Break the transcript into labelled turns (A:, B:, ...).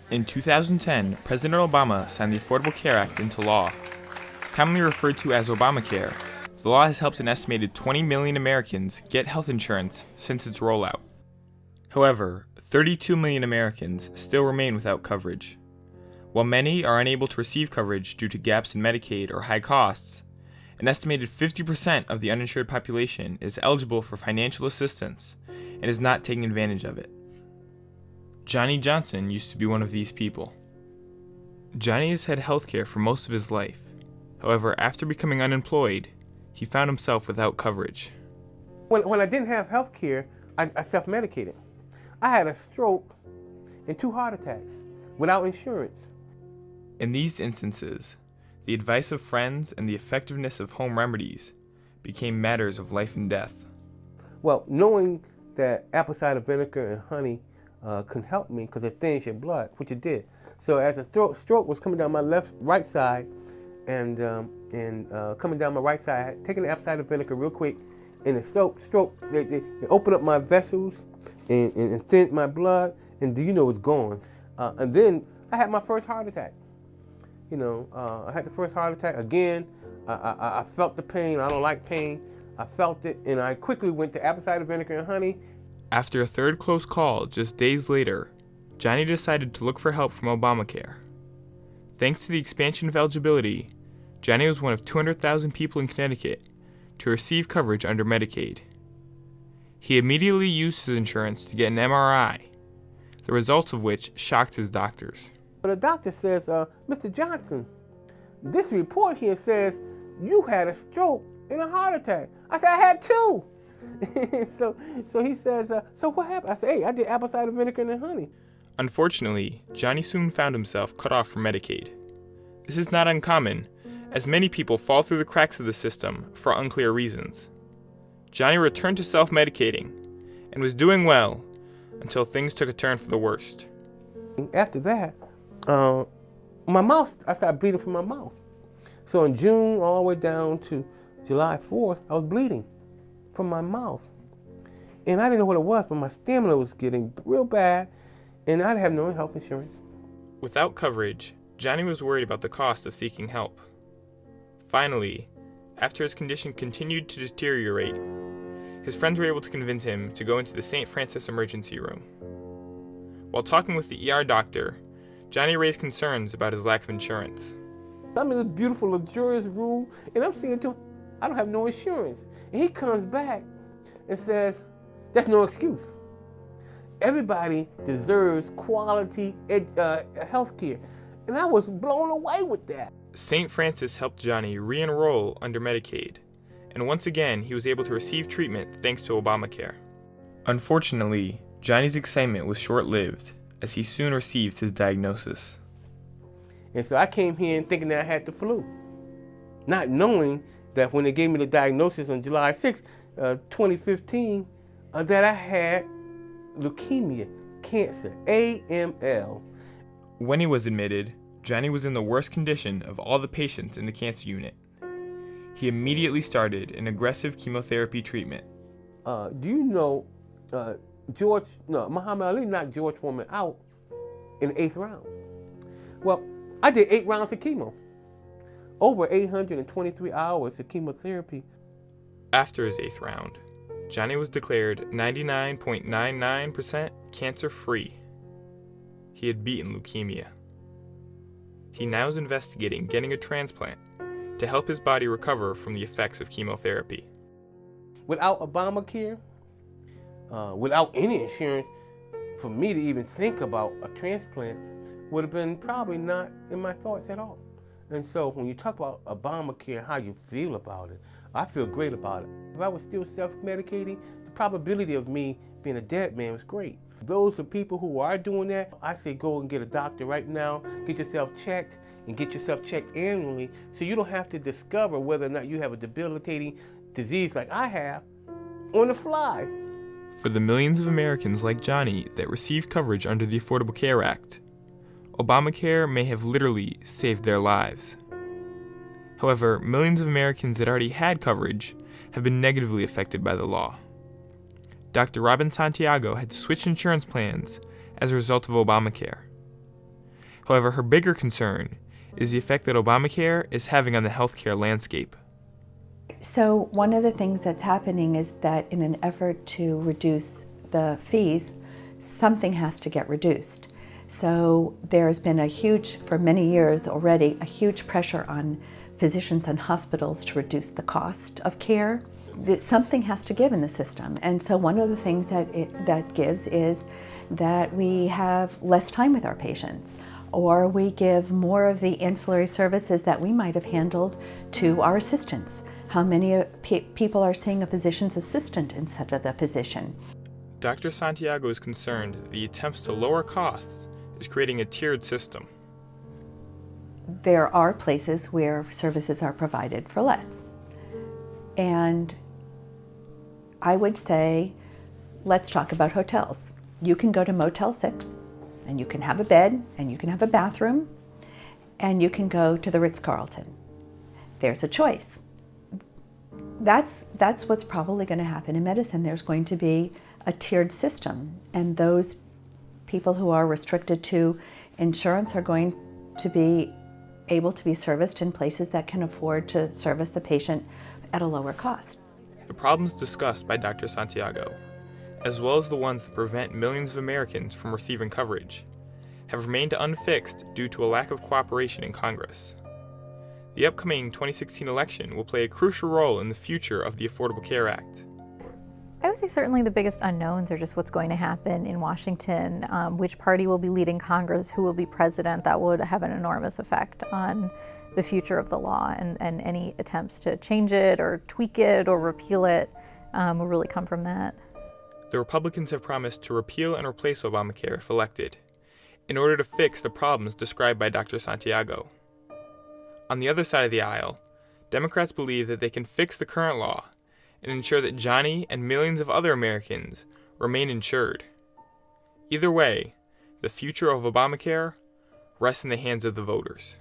A: In 2010, President Obama signed the Affordable Care Act into law. Commonly referred to as Obamacare, the law has helped an estimated 20 million Americans get health insurance since its rollout. However, 32 million Americans still remain without coverage. While many are unable to receive coverage due to gaps in Medicaid or high costs, an estimated 50% of the uninsured population is eligible for financial assistance and is not taking advantage of it. Johnny Johnson used to be one of these people. Johnny has had health care for most of his life. However, after becoming unemployed, he found himself without coverage.
B: When I didn't have health care, I self-medicated. I had a stroke and 2 heart attacks without insurance.
A: In these instances, the advice of friends and the effectiveness of home remedies became matters of life and death.
B: Well, knowing that apple cider vinegar and honey can help me because it thins your blood, which it did. So as a stroke was coming down my right side and coming down my right side, I had taken the apple cider vinegar real quick, and the stroke they opened up my vessels and thinned my blood, and it's gone. And then I had my first heart attack. I had the first heart attack again. I felt the pain. I don't like pain. I felt it, and I quickly went to apple cider vinegar and honey.
A: After a third close call just days later, Johnny decided to look for help from Obamacare. Thanks to the expansion of eligibility, Johnny was one of 200,000 people in Connecticut to receive coverage under Medicaid. He immediately used his insurance to get an MRI, the results of which shocked his doctors.
B: The doctor says, Mr. Johnson, this report here says you had a stroke and a heart attack. I said, I had 2. so he says, so what happened? I said, hey, I did apple cider vinegar and honey.
A: Unfortunately, Johnny soon found himself cut off from Medicaid. This is not uncommon, as many people fall through the cracks of the system for unclear reasons. Johnny returned to self-medicating and was doing well until things took a turn for the worst.
B: After that, my mouth, I started bleeding from my mouth. So in June all the way down to July 4th, I was bleeding from my mouth. And I didn't know what it was, but my stamina was getting real bad, and I didn't have no health insurance.
A: Without coverage, Johnny was worried about the cost of seeking help. Finally, after his condition continued to deteriorate, his friends were able to convince him to go into the St. Francis emergency room. While talking with the ER doctor, Johnny raised concerns about his lack of insurance.
B: I'm in this beautiful, luxurious room, and I'm saying to him, I don't have no insurance. And he comes back and says, that's no excuse. Everybody deserves quality health care. And I was blown away with that.
A: St. Francis helped Johnny re-enroll under Medicaid, and once again he was able to receive treatment thanks to Obamacare. Unfortunately, Johnny's excitement was short-lived, as he soon received his diagnosis.
B: And so I came here thinking that I had the flu, not knowing that when they gave me the diagnosis on July 6, 2015, that I had leukemia, cancer, AML.
A: When he was admitted, Johnny was in the worst condition of all the patients in the cancer unit. He immediately started an aggressive chemotherapy treatment.
B: Do you know Muhammad Ali knocked George Foreman out in the 8th round? Well, I did 8 rounds of chemo, over 823 hours of chemotherapy.
A: After his 8th round, Johnny was declared 99.99% cancer-free. He had beaten leukemia. He now is investigating getting a transplant to help his body recover from the effects of chemotherapy.
B: Without Obamacare, without any insurance, for me to even think about a transplant would have been probably not in my thoughts at all. And so when you talk about Obamacare, how you feel about it, I feel great about it. If I was still self-medicating, the probability of me being a dead man was great. Those are people who are doing that. I say go and get a doctor right now, get yourself checked, and get yourself checked annually so you don't have to discover whether or not you have a debilitating disease like I have on the fly.
A: For the millions of Americans like Johnny that received coverage under the Affordable Care Act, Obamacare may have literally saved their lives. However, millions of Americans that already had coverage have been negatively affected by the law. Dr. Robin Santiago had to switch insurance plans as a result of Obamacare. However, her bigger concern is the effect that Obamacare is having on the healthcare landscape.
C: So one of the things that's happening is that in an effort to reduce the fees, something has to get reduced. So there's been for many years already, a huge pressure on physicians and hospitals to reduce the cost of care. Something has to give in the system. And so one of the things that gives is that we have less time with our patients, or we give more of the ancillary services that we might have handled to our assistants. How many people are seeing a physician's assistant instead of the physician?
A: Dr. Santiago is concerned that the attempts to lower costs is creating a tiered system.
C: There are places where services are provided for less. And I would say, let's talk about hotels. You can go to Motel 6, and you can have a bed, and you can have a bathroom, and you can go to the Ritz-Carlton. There's a choice. That's what's probably going to happen in medicine. There's going to be a tiered system, and those people who are restricted to insurance are going to be able to be serviced in places that can afford to service the patient at a lower cost.
A: The problems discussed by Dr. Santiago, as well as the ones that prevent millions of Americans from receiving coverage, have remained unfixed due to a lack of cooperation in Congress. The upcoming 2016 election will play a crucial role in the future of the Affordable Care Act.
D: I would say certainly the biggest unknowns are just what's going to happen in Washington, which party will be leading Congress, who will be president. That would have an enormous effect on the future of the law, and any attempts to change it or tweak it or repeal it will really come from that.
A: The Republicans have promised to repeal and replace Obamacare if elected, in order to fix the problems described by Dr. Santiago. On the other side of the aisle, Democrats believe that they can fix the current law and ensure that Johnny and millions of other Americans remain insured. Either way, the future of Obamacare rests in the hands of the voters.